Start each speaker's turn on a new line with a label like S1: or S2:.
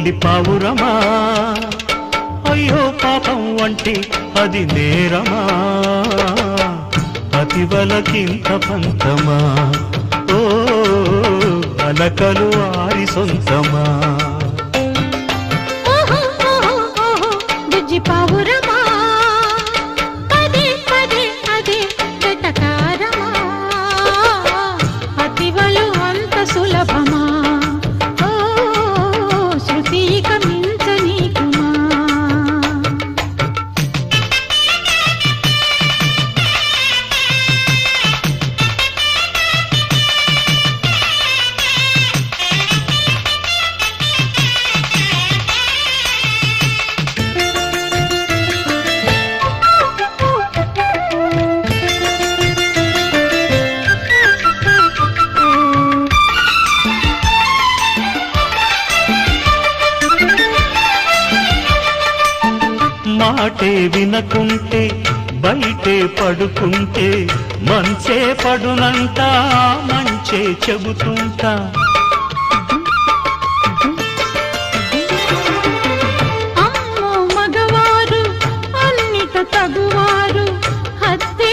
S1: పిల్లి పావురమా అయ్యో పాపం వంటి అది నేరమా అతివలకింత పంతమా ఓ అలకలు ఆరి సొంతమా
S2: బుజ్జి పావురమా పదే పదే అదే వెటకారమా అతివలు అంత సులభమా ఓ శృతి ఇక మించనీకుమా
S1: మాటే వినకుంటే బయటే పడుకుంటే మంచే పడునంట మంచే చెబుతుంటా
S2: అమ్మో మగవారు అన్నిట తగువారు హత్తే